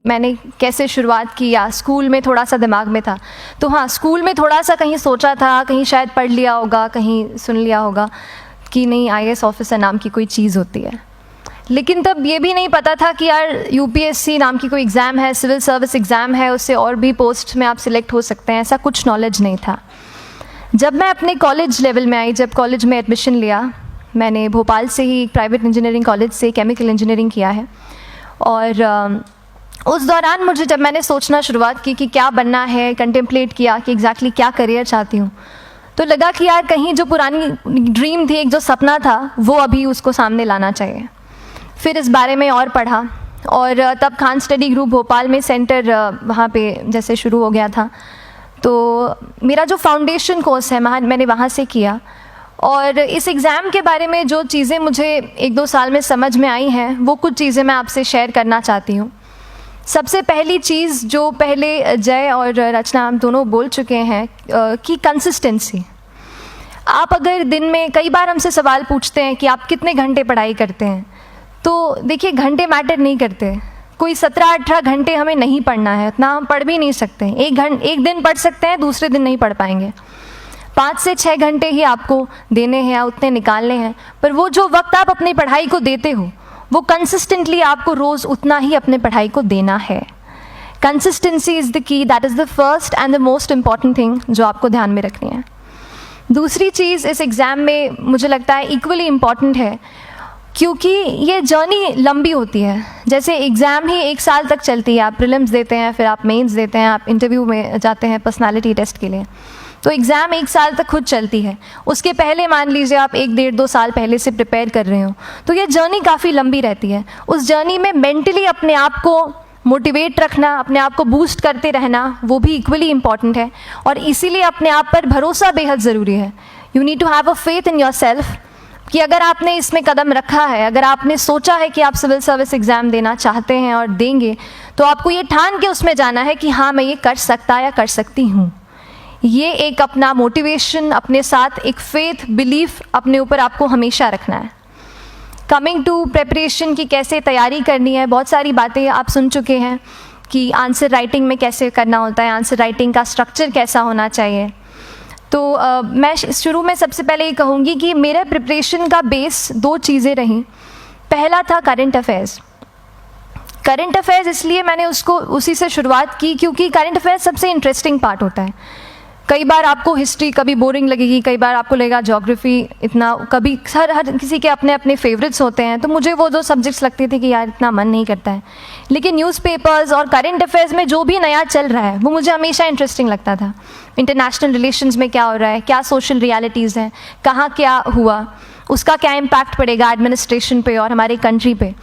मैंने कैसे शुरुआत की या स्कूल में थोड़ा सा दिमाग में था। तो हाँ, स्कूल में थोड़ा सा कहीं सोचा था, कहीं शायद पढ़ लिया होगा, कहीं सुन लिया होगा कि नहीं आईएएस ऑफिसर नाम की कोई चीज़ होती है। लेकिन तब ये भी नहीं पता था कि यार यूपीएससी नाम की कोई एग्ज़ाम है, सिविल सर्विस एग्ज़ाम है, उससे और भी पोस्ट में आप सिलेक्ट हो सकते हैं, ऐसा कुछ नॉलेज नहीं था। जब मैं अपने कॉलेज लेवल में आई, जब कॉलेज में एडमिशन लिया, मैंने भोपाल से ही प्राइवेट इंजीनियरिंग कॉलेज से केमिकल इंजीनियरिंग किया है। और उस दौरान मुझे जब मैंने सोचना शुरुआत की कि क्या बनना है, कंटेम्पलेट किया कि एग्जैक्टली क्या करियर चाहती हूँ, तो लगा कि यार कहीं जो पुरानी ड्रीम थी, एक जो सपना था, वो अभी उसको सामने लाना चाहिए। फिर इस बारे में और पढ़ा और तब खान स्टडी ग्रुप भोपाल में सेंटर वहाँ पे जैसे शुरू हो गया था, तो मेरा जो फाउंडेशन कोर्स है मैंने वहाँ से किया। और इस एग्ज़ाम के बारे में जो चीज़ें मुझे 1-2 साल में समझ में आई हैं, वो कुछ चीज़ें मैं आपसे शेयर करना चाहती हूँ। सबसे पहली चीज़ जो पहले जय और रचना हम दोनों बोल चुके हैं कि कंसिस्टेंसी। आप अगर दिन में, कई बार हमसे सवाल पूछते हैं कि आप कितने घंटे पढ़ाई करते हैं, तो देखिए घंटे मैटर नहीं करते। कोई 17-18 घंटे हमें नहीं पढ़ना है, इतना हम पढ़ भी नहीं सकते। एक दिन पढ़ सकते हैं, दूसरे दिन नहीं पढ़ पाएंगे। 5 से 6 घंटे ही आपको देने हैं या उतने निकालने हैं, पर वो जो वक्त आप अपनी पढ़ाई को देते हो, वो कंसिस्टेंटली आपको रोज़ उतना ही अपने पढ़ाई को देना है। Consistency is the key, that is the first and the most important thing जो आपको ध्यान में रखनी है। दूसरी चीज़ इस एग्ज़ाम में मुझे लगता है इक्वली इम्पॉर्टेंट है, क्योंकि ये जर्नी लंबी होती है। जैसे एग्ज़ाम ही 1 साल तक चलती है, आप प्रीलिम्स देते हैं, फिर आप मेंस देते हैं, आप इंटरव्यू में जाते हैं पर्सनालिटी टेस्ट के लिए, तो एग्ज़ाम 1 साल तक खुद चलती है। उसके पहले मान लीजिए आप 1-1.5-2 साल पहले से प्रिपेयर कर रहे हो, तो ये जर्नी काफ़ी लंबी रहती है। उस जर्नी में मेंटली अपने आप को मोटिवेट रखना, अपने आप को बूस्ट करते रहना, वो भी इक्वली इम्पॉर्टेंट है। और इसीलिए अपने आप पर भरोसा बेहद ज़रूरी है। You need to have a faith in yourself कि अगर आपने इसमें कदम रखा है, अगर आपने सोचा है कि आप सिविल सर्विस एग्ज़ाम देना चाहते हैं और देंगे, तो आपको ये ठान के उसमें जाना है कि हाँ मैं ये कर सकता या कर सकती हूँ। ये एक अपना मोटिवेशन, अपने साथ एक फेथ, बिलीफ अपने ऊपर आपको हमेशा रखना है। कमिंग टू प्रेपरेशन की कैसे तैयारी करनी है, बहुत सारी बातें आप सुन चुके हैं कि आंसर राइटिंग में कैसे करना होता है, आंसर राइटिंग का स्ट्रक्चर कैसा होना चाहिए। तो मैं शुरू में सबसे पहले ये कहूँगी कि मेरे प्रिपरेशन का बेस 2 चीज़ें रहीं। पहला था करंट अफेयर्स। करंट अफेयर्स इसलिए मैंने उसी से शुरुआत की क्योंकि करंट अफेयर्स सबसे इंटरेस्टिंग पार्ट होता है। कई बार आपको हिस्ट्री कभी बोरिंग लगेगी, कई बार आपको लगेगा ज्योग्राफी इतना, कभी हर किसी के अपने अपने फेवरेट्स होते हैं। तो मुझे वो 2 सब्जेक्ट्स लगते थे कि यार इतना मन नहीं करता है, लेकिन न्यूज़पेपर्स और करंट अफेयर्स में जो भी नया चल रहा है वो मुझे हमेशा इंटरेस्टिंग लगता था। इंटरनेशनल रिलेशंस में क्या हो रहा है, क्या सोशल रियलिटीज़ हैं, कहाँ क्या हुआ, उसका क्या इम्पैक्ट पड़ेगा एडमिनिस्ट्रेशन पे और हमारे कंट्री पे,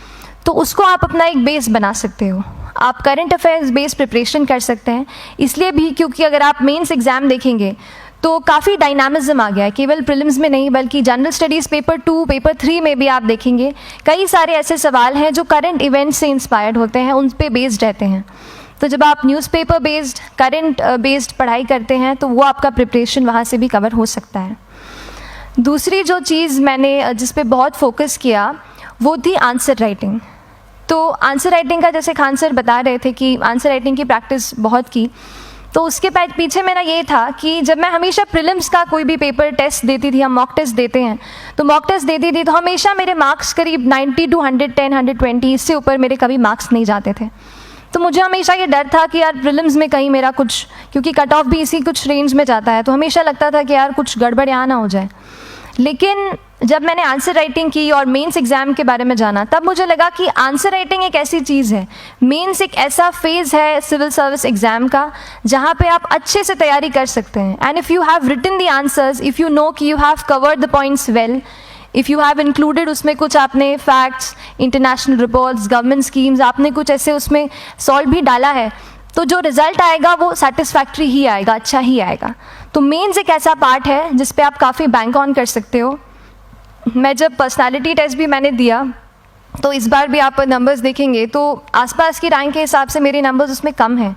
तो उसको आप अपना एक बेस बना सकते हो। आप करंट अफेयर्स बेस्ड प्रिपरेशन कर सकते हैं, इसलिए भी क्योंकि अगर आप मेंस एग्ज़ाम देखेंगे तो काफ़ी डायनामिज्म आ गया है, केवल प्रीलिम्स में नहीं बल्कि जनरल स्टडीज़ पेपर 2, पेपर 3 में भी आप देखेंगे कई सारे ऐसे सवाल हैं जो करंट इवेंट्स से इंस्पायर्ड होते हैं, उन पे बेस्ड रहते हैं। तो जब आप न्यूज़पेपर बेस्ड, करंट बेस्ड पढ़ाई करते हैं तो वो आपका प्रिपरेशन वहाँ से भी कवर हो सकता है। दूसरी जो चीज़ मैंने जिस पे बहुत फोकस किया वो थी आंसर राइटिंग। तो आंसर राइटिंग का जैसे खान सर बता रहे थे कि आंसर राइटिंग की प्रैक्टिस बहुत की, तो उसके पीछे मेरा ये था कि जब मैं हमेशा प्रीलिम्स का कोई भी पेपर टेस्ट देती थी, हम मॉक टेस्ट देते हैं, तो मॉक टेस्ट देती थी तो हमेशा मेरे मार्क्स करीब 90 to 110, 120, इससे ऊपर मेरे कभी मार्क्स नहीं जाते थे। तो मुझे हमेशा ये डर था कि यार प्रीलिम्स में कहीं मेरा कुछ, क्योंकि कट ऑफ भी इसी कुछ रेंज में जाता है, तो हमेशा लगता था कि यार कुछ गड़बड़ यहाँ ना हो जाए। लेकिन जब मैंने आंसर राइटिंग की और मेंस एग्ज़ाम के बारे में जाना, तब मुझे लगा कि आंसर राइटिंग एक ऐसी चीज़ है, मेंस एक ऐसा फेज़ है सिविल सर्विस एग्ज़ाम का जहाँ पे आप अच्छे से तैयारी कर सकते हैं। And if you have written the answers, if you know कि you have covered the points well, if you have included उसमें कुछ आपने facts, international reports, government schemes, आपने कुछ ऐसे उसमें सॉल्व भी डाला है, तो जो रिज़ल्ट आएगा वो सेटिस्फैक्ट्री ही आएगा, अच्छा ही आएगा। तो मेंस एक ऐसा पार्ट है जिस पे आप काफ़ी बैंक ऑन कर सकते हो। मैं जब पर्सनालिटी टेस्ट भी मैंने दिया, तो इस बार भी आप नंबर्स देखेंगे तो आसपास की रैंक के हिसाब से मेरे नंबर्स उसमें कम हैं,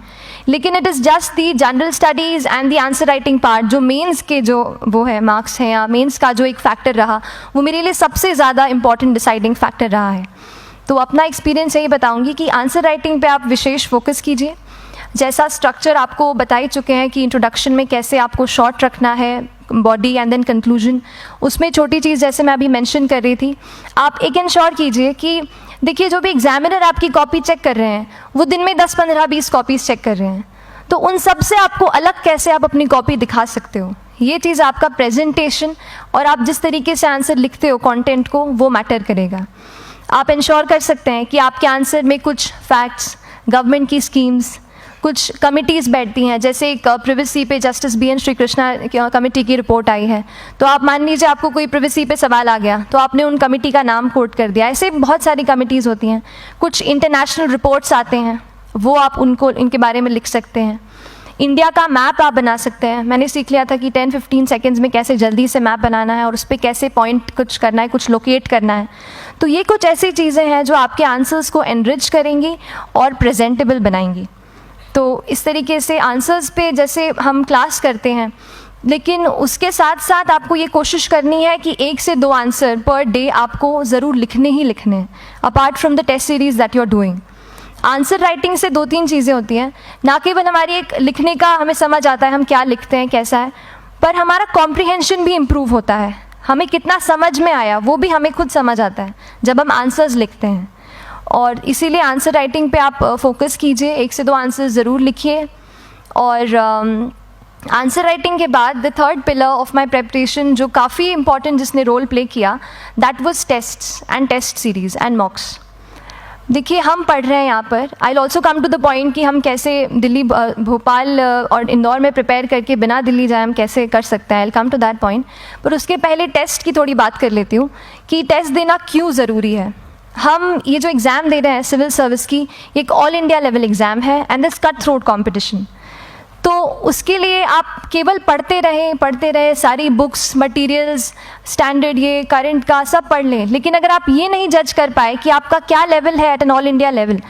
लेकिन it is just the general studies and the answer writing part, जो मेंस के जो वो है मार्क्स हैं या मेंस का जो एक फैक्टर रहा, वो मेरे लिए सबसे ज़्यादा इंपॉर्टेंट डिसाइडिंग फैक्टर रहा है। तो अपना एक्सपीरियंस यही बताऊंगी कि आंसर राइटिंग पे आप विशेष फोकस कीजिए। जैसा स्ट्रक्चर आपको बता ही चुके हैं कि इंट्रोडक्शन में कैसे आपको शॉर्ट रखना है, बॉडी एंड देन कंक्लूजन, उसमें छोटी चीज़ जैसे मैं अभी मेंशन कर रही थी, आप एक इंश्योर कीजिए कि देखिए जो भी एग्जामिनर आपकी कॉपी चेक कर रहे हैं वो दिन में 10, 15, 20 कॉपीज़ चेक कर रहे हैं, तो उन सब से आपको अलग कैसे आप अपनी कॉपी दिखा सकते हो, ये चीज़ आपका प्रेजेंटेशन और आप जिस तरीके से आंसर लिखते हो कंटेंट को, वो मैटर करेगा। आप इंश्योर कर सकते हैं कि आपके आंसर में कुछ फैक्ट्स, गवर्नमेंट की स्कीम्स, कुछ कमिटीज़ बैठती हैं, जैसे एक प्रिवेसी पे जस्टिस BN श्रीकृष्णा कमेटी की रिपोर्ट आई है, तो आप मान लीजिए आपको कोई प्रिवेसी पे सवाल आ गया तो आपने उन कमेटी का नाम कोट कर दिया। ऐसे बहुत सारी कमिटीज़ होती हैं। कुछ इंटरनेशनल रिपोर्ट्स आते हैं, वो आप उनको इनके बारे में लिख सकते हैं। इंडिया का मैप आप बना सकते हैं। मैंने सीख लिया था कि 10-15 सेकेंड्स में कैसे जल्दी से मैप बनाना है और उस पर कैसे पॉइंट कुछ करना है, कुछ लोकेट करना है। तो ये कुछ ऐसी चीज़ें हैं जो आपके आंसर्स को एनरिच करेंगी और प्रेजेंटेबल बनाएंगी। तो इस तरीके से आंसर्स पे जैसे हम क्लास करते हैं, लेकिन उसके साथ साथ आपको ये कोशिश करनी है कि 1 से 2 आंसर पर डे आपको ज़रूर लिखने ही लिखने हैं, apart from the test series that you are doing. Answer writing से 2-3 चीज़ें होती हैं, ना केवल हमारी एक लिखने का हमें समझ आता है हम क्या लिखते हैं कैसा है, पर हमारा कॉम्प्रिहेंशन भी इम्प्रूव होता है। हमें कितना समझ में आया वो भी हमें खुद समझ आता है जब हम आंसर्स लिखते हैं। और इसीलिए आंसर राइटिंग पे आप फोकस कीजिए, 1 से 2 आंसर ज़रूर लिखिए। और आंसर राइटिंग के बाद the third pillar of my preparation जो काफ़ी इंपॉर्टेंट जिसने रोल प्ले किया, that was tests and test series and mocks. देखिए हम पढ़ रहे हैं यहाँ पर, I will also come to the point कि हम कैसे दिल्ली, भोपाल और इंदौर में प्रिपेयर करके बिना दिल्ली जाए हम कैसे कर सकते हैं, I will come to that point. पर उसके पहले टेस्ट की थोड़ी बात कर लेती हूँ कि टेस्ट देना क्यों ज़रूरी है। हम ये जो एग्ज़ाम दे रहे हैं सिविल सर्विस की, एक ऑल इंडिया लेवल एग्ज़ाम है and this cut throat competition. तो उसके लिए आप केवल पढ़ते रहें, सारी बुक्स, मटेरियल्स, स्टैंडर्ड ये करंट का सब पढ़ लें, लेकिन अगर आप ये नहीं जज कर पाए कि आपका क्या लेवल है at an all India level,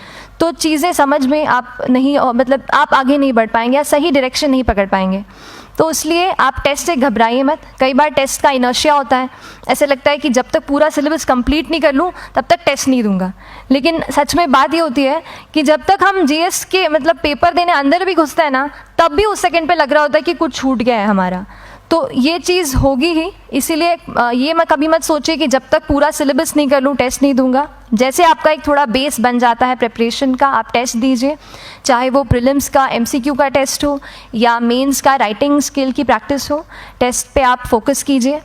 तो चीज़ें समझ में आप नहीं, मतलब आप आगे नहीं बढ़ पाएंगे या सही डायरेक्शन नहीं पकड़ पाएंगे। तो इसलिए आप टेस्ट से घबराइए मत। कई बार टेस्ट का इनर्शिया होता है, ऐसे लगता है कि जब तक पूरा सिलेबस कंप्लीट नहीं कर लूँ तब तक टेस्ट नहीं दूंगा, लेकिन सच में बात ये होती है कि जब तक हम GS के मतलब पेपर देने अंदर भी घुसते हैं ना, तब भी उस सेकंड पे लग रहा होता है कि कुछ छूट गया है हमारा। तो ये चीज़ होगी ही, इसीलिए ये मैं कभी मत सोचिए कि जब तक पूरा सिलेबस नहीं कर लूँ टेस्ट नहीं दूंगा। जैसे आपका एक थोड़ा बेस बन जाता है प्रिपरेशन का, आप टेस्ट दीजिए, चाहे वो प्रीलिम्स का MCQ का टेस्ट हो या मेंस का राइटिंग स्किल की प्रैक्टिस हो, टेस्ट पे आप फोकस कीजिए।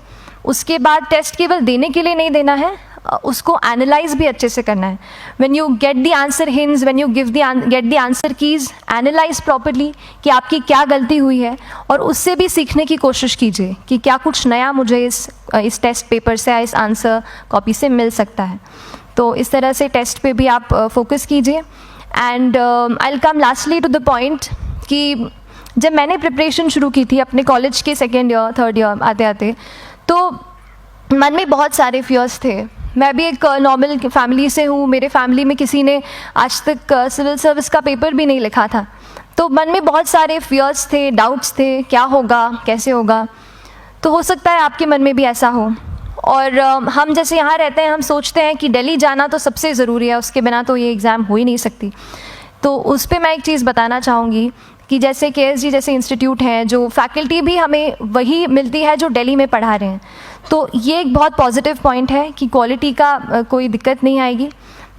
उसके बाद टेस्ट केवल देने के लिए नहीं देना है, उसको एनालाइज भी अच्छे से करना है। When you get the answer hints, when you get the answer keys, analyse properly कि आपकी क्या गलती हुई है और उससे भी सीखने की कोशिश कीजिए कि क्या कुछ नया मुझे इस टेस्ट पेपर से या इस आंसर कॉपी से मिल सकता है। तो इस तरह से टेस्ट पे भी आप फोकस कीजिए। And I will come lastly to the point कि जब मैंने प्रिपरेशन शुरू की थी अपने कॉलेज के 2nd ईयर 3rd ईयर आते आते, तो मन में बहुत सारे फियर्स थे। मैं भी एक नॉर्मल फैमिली से हूँ, मेरे फैमिली में किसी ने आज तक सिविल सर्विस का पेपर भी नहीं लिखा था, तो मन में बहुत सारे फियर्स थे, डाउट्स थे, क्या होगा, कैसे होगा। तो हो सकता है आपके मन में भी ऐसा हो। और हम जैसे यहाँ रहते हैं, हम सोचते हैं कि दिल्ली जाना तो सबसे ज़रूरी है, उसके बिना तो ये एग्ज़ाम हो ही नहीं सकती। तो उस पर मैं एक चीज़ बताना चाहूँगी कि जैसे KSG जैसे इंस्टीट्यूट हैं, जो फैकल्टी भी हमें वही मिलती है जो दिल्ली में पढ़ा रहे हैं, तो ये एक बहुत पॉजिटिव पॉइंट है कि क्वालिटी का कोई दिक्कत नहीं आएगी।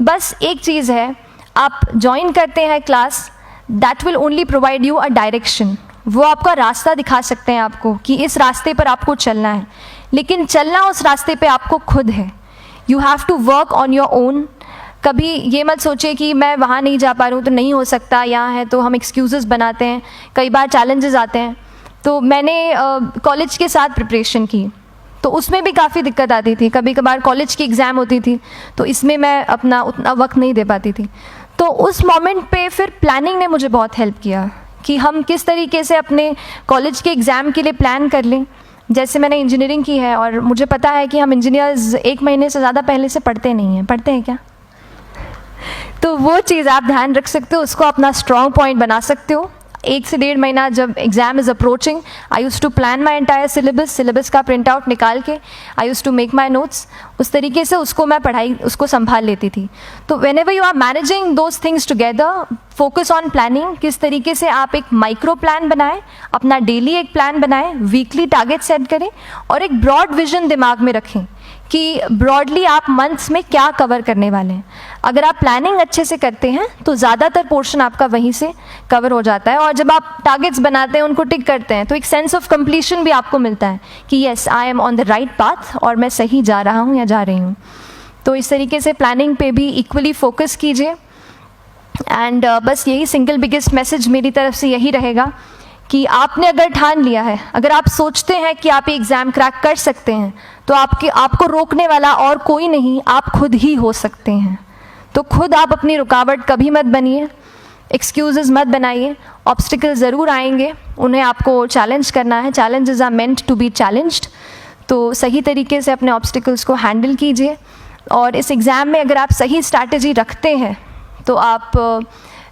बस एक चीज़ है, आप ज्वाइन करते हैं class, that will only provide you a direction, वो आपका रास्ता दिखा सकते हैं आपको कि इस रास्ते पर आपको चलना है, लेकिन चलना उस रास्ते पे आपको खुद है। You have to work on your own. कभी ये मत सोचिए कि मैं वहाँ नहीं जा पा रहा हूँ तो नहीं हो सकता, यहाँ है, तो हम एक्सक्यूज़ेस बनाते हैं। कई बार चैलेंजेस आते हैं। तो मैंने कॉलेज के साथ प्रिपरेशन की, तो उसमें भी काफ़ी दिक्कत आती थी। कभी कभार कॉलेज की एग्ज़ाम होती थी तो इसमें मैं अपना उतना वक्त नहीं दे पाती थी। तो उस मोमेंट पे फिर प्लानिंग ने मुझे बहुत हेल्प किया कि हम किस तरीके से अपने कॉलेज के एग्ज़ाम के लिए प्लान कर लें। जैसे मैंने इंजीनियरिंग की है और मुझे पता है कि हम इंजीनियर्स 1 महीने से ज़्यादा पहले से पढ़ते नहीं हैं, पढ़ते हैं क्या? तो वो चीज़ आप ध्यान रख सकते हो, उसको अपना स्ट्रॉन्ग पॉइंट बना सकते हो। 1 से 1.5 महीना जब exam is approaching, I used to plan my entire syllabus का प्रिंट आउट निकाल के I used to make my notes, उस तरीके से उसको मैं उसको संभाल लेती थी। तो whenever you are managing those things together, focus on planning, किस तरीके से आप एक माइक्रो प्लान बनाएं, अपना डेली एक प्लान बनाएं, वीकली टारगेट सेट करें और एक ब्रॉड विजन दिमाग में रखें कि ब्रॉडली आप मंथ्स में क्या कवर करने वाले हैं। अगर आप प्लानिंग अच्छे से करते हैं तो ज़्यादातर पोर्शन आपका वहीं से कवर हो जाता है, और जब आप टारगेट्स बनाते हैं, उनको टिक करते हैं, तो एक सेंस ऑफ कंप्लीशन भी आपको मिलता है कि yes I am on the right path और मैं सही जा रहा हूँ या जा रही हूँ। तो इस तरीके से प्लानिंग पे भी इक्वली फोकस कीजिए। एंड बस यही सिंगल बिगेस्ट मैसेज मेरी तरफ से यही रहेगा कि आपने अगर ठान लिया है, अगर आप सोचते हैं कि आप ये एग्ज़ाम क्रैक कर सकते हैं, तो आपको रोकने वाला और कोई नहीं, आप खुद ही हो सकते हैं। तो खुद आप अपनी रुकावट कभी मत बनिए, एक्सक्यूज़ेस मत बनाइए। ऑब्स्टिकल ज़रूर आएंगे, उन्हें आपको चैलेंज करना है। Challenges are meant to be challenged. तो सही तरीके से अपने ऑब्स्टिकल्स को हैंडल कीजिए, और इस एग्ज़ाम में अगर आप सही स्ट्रैटेजी रखते हैं तो आप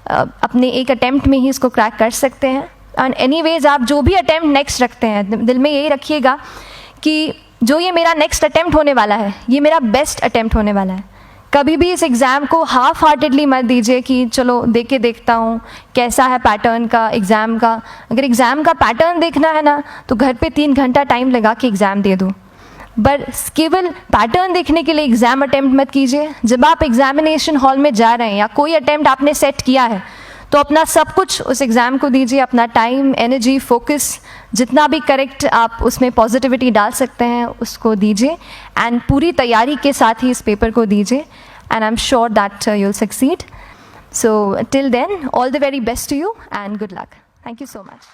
अपने एक अटैम्प्ट में ही इसको क्रैक कर सकते हैं। एंड एनीवेज आप जो भी अटैम्प्ट नेक्स्ट रखते हैं, दिल में यही रखिएगा कि जो ये मेरा नेक्स्ट अटैम्प्ट होने वाला है, ये मेरा बेस्ट अटैम्प्ट होने वाला है। कभी भी इस एग्ज़ाम को हाफ हार्टेडली मत दीजिए कि चलो देख के देखता हूँ कैसा है पैटर्न का एग्ज़ाम का। अगर एग्ज़ाम का पैटर्न देखना है ना, तो घर पे 3 घंटा टाइम लगा के एग्ज़ाम दे दो, बस केवल पैटर्न देखने के लिए एग्ज़ाम अटैम्प्ट मत कीजिए। जब आप एग्जामिनेशन हॉल में जा रहे हैं या कोई अटैम्प्ट आपने सेट किया है, तो अपना सब कुछ उस एग्ज़ाम को दीजिए, अपना टाइम, एनर्जी, फोकस, जितना भी करेक्ट आप उसमें पॉजिटिविटी डाल सकते हैं उसको दीजिए, एंड पूरी तैयारी के साथ ही इस पेपर को दीजिए, and I am sure that you will succeed. So till then, all the very best to you and good luck. Thank you so much.